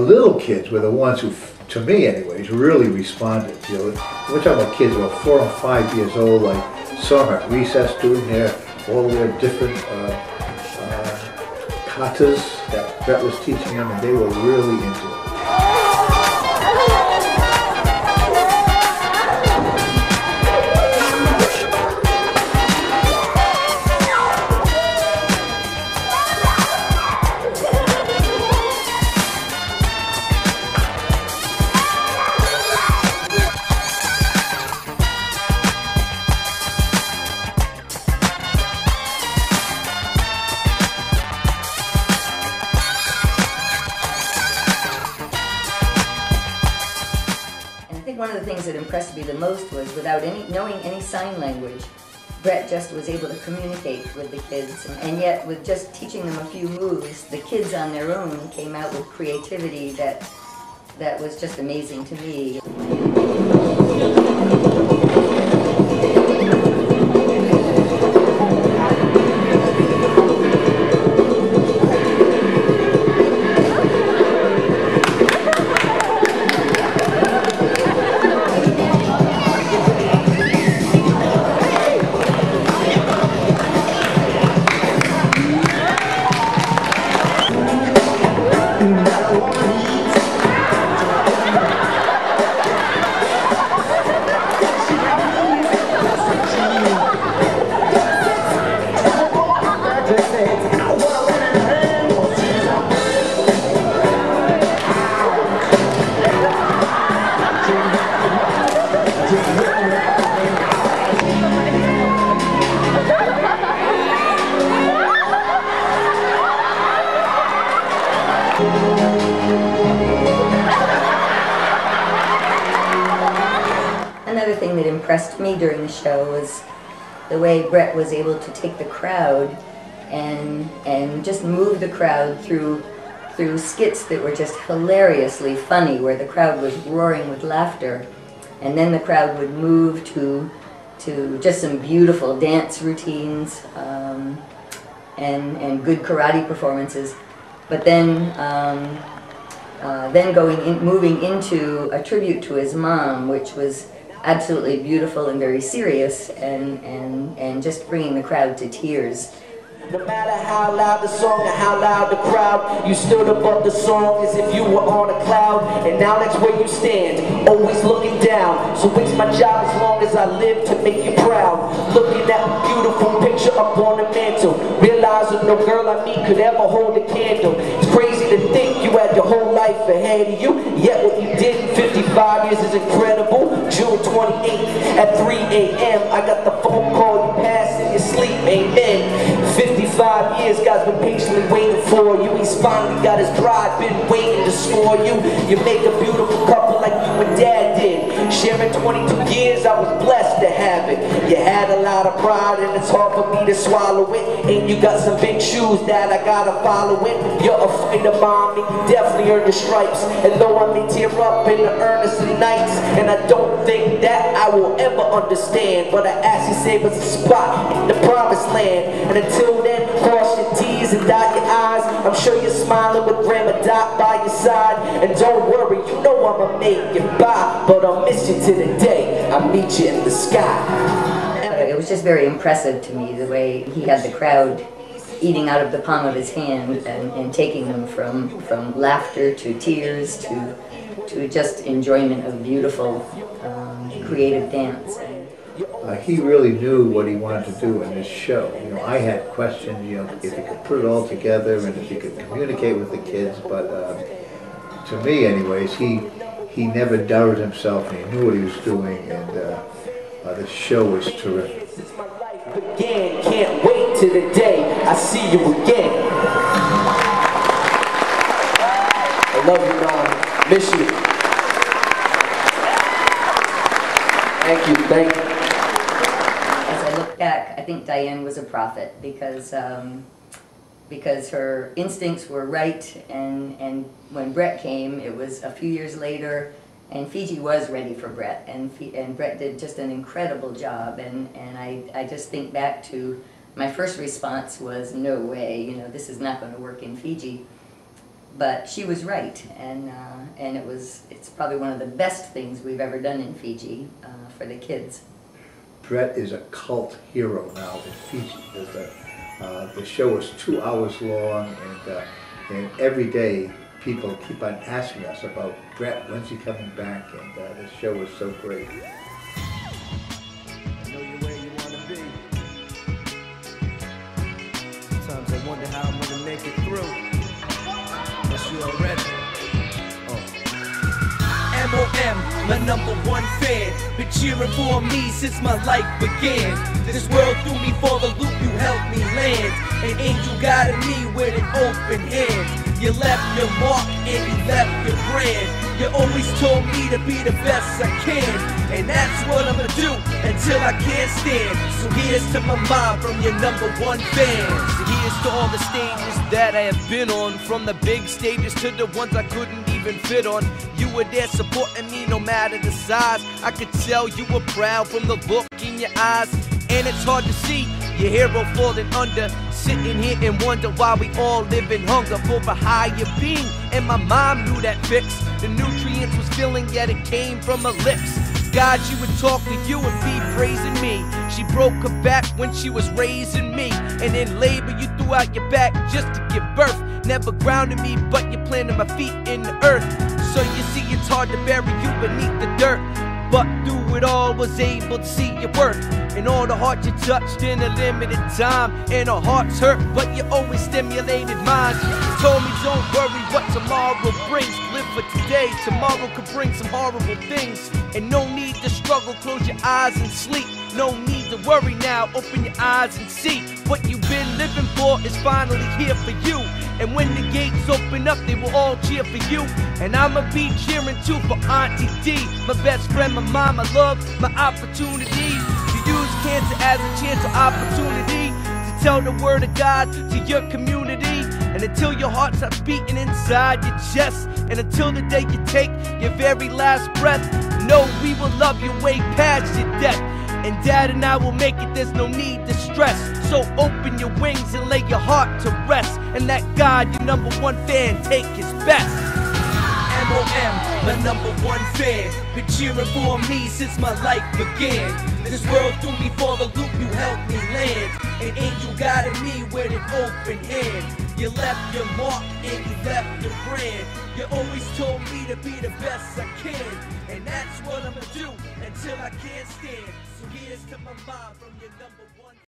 little kids were the ones who, to me anyways, really responded. You know, we're talking about kids who are 4 and 5 years old, like some at recess doing all their different katas that Brett was teaching them, and they were really into it. One of the things that impressed me the most was, without knowing any sign language, Brett just was able to communicate with the kids, and yet with just teaching them a few moves, the kids on their own came out with creativity that was just amazing to me. Another thing that impressed me during the show was the way Brett was able to take the crowd and just move the crowd through skits that were just hilariously funny, where the crowd was roaring with laughter, and then the crowd would move to just some beautiful dance routines and good karate performances. But then moving into a tribute to his mom, which was absolutely beautiful and very serious, and just bringing the crowd to tears. No matter how loud the song or how loud the crowd, you stood above the song as if you were on a cloud, and now that's where you stand, always looking down. So it's my job as long as I live to make you proud. Looking at a beautiful picture up on the mantle, realizing no girl I meet could ever hold a candle. It's crazy to think you had your whole life ahead of you, yet what you did in 55 years is incredible. June 28th at 3 a.m. I got the phone call, you passed in your sleep, amen. 55 years, God's been patiently waiting for you. He's finally got his bride, been waiting to score you. You make a beautiful couple like you and Dad did. Sharing 22 years, I was blessed to have it. You had a lot of pride and it's hard for me to swallow it. And you got some big shoes that I gotta follow it. You're a fighter, mom, and you definitely earned your stripes. And though I may tear up in the earnest of nights, and I don't think that I will ever understand, but I ask you save us a spot in the promised land. And until then, cross your T's and dot your I's. I'm sure you're smiling with Grandma Dot by your side. And don't worry, you know I'ma make it by, but I'll miss you to the day I meet you in the sky. It was just very impressive to me the way he had the crowd eating out of the palm of his hand and taking them from laughter to tears to just enjoyment of beautiful, creative dance. He really knew what he wanted to do in this show. You know, I had questions, you know, if he could put it all together and if he could communicate with the kids, but to me anyways, he never doubted himself, and he knew what he was doing, and the show was terrific. Again, can't wait till the day I see you again. I love you, Mom. Miss you. Thank you, thank you. As I look back, I think Diane was a prophet because her instincts were right, and when Brett came, it was a few years later, and Fiji was ready for Brett, and Brett did just an incredible job, and I just think back to my first response was, no way, you know, this is not going to work in Fiji. but she was right, and it's probably one of the best things we've ever done in Fiji for the kids. Brett is a cult hero now in Fiji. The show is 2 hours long, and every day people keep on asking us about Brett, when's he coming back, and the show is so great. I know you're where you want to be. Sometimes I wonder how I'm gonna make it through. Unless you already. M.O.M., my #1 fan. Been cheering for me since my life began. This world threw me for the loop, you helped me land. An angel guided me with an open hand. You left your mark and you left your brand. You always told me to be the best I can, and that's what I'm gonna do until I can't stand. So here's to my mom from your #1 fan. So here's to all the stages that I have been on, from the big stages to the ones I couldn't even fit on. You were there supporting me no matter the size. I could tell you were proud from the look in your eyes, and it's hard to see your hero falling under. Sitting here and wonder why we all live in hunger for a higher being. And my mom knew that fix. The nutrients was filling, yet it came from her lips. God, she would talk to you and be praising me. She broke her back when she was raising me, and in labor you threw out your back just to give birth. Never grounded me, but you planted my feet in the earth. So you see it's hard to bury you beneath the dirt, but through it all was able to see your worth. And all the heart you touched in a limited time, and our hearts hurt, but you always stimulated mine. You told me don't worry what tomorrow brings. Live for today, tomorrow could bring some horrible things. And no need to struggle, close your eyes and sleep. No need to worry now, open your eyes and see. What you've been living for is finally here for you. And when the gates open up, they will all cheer for you. And I'ma be cheering too for Auntie D, my best friend, my mom, my love, my opportunity. To use cancer as a chance or opportunity to tell the word of God to your community. And until your heart stops beating inside your chest, and until the day you take your very last breath, know we will love you way past your death. And Dad and I will make it, there's no need to stress. So open your wings and lay your heart to rest, and let God, your #1 fan, take his best. M.O.M., my #1 fan. Been cheering for me since my life began. This world threw me for the loop, you helped me land. An angel guided me with an open hand. You left your mark and you left your brand. You always told me to be the best I can, and that's what I'm gonna do until I can't stand. So here's to my mom from your #1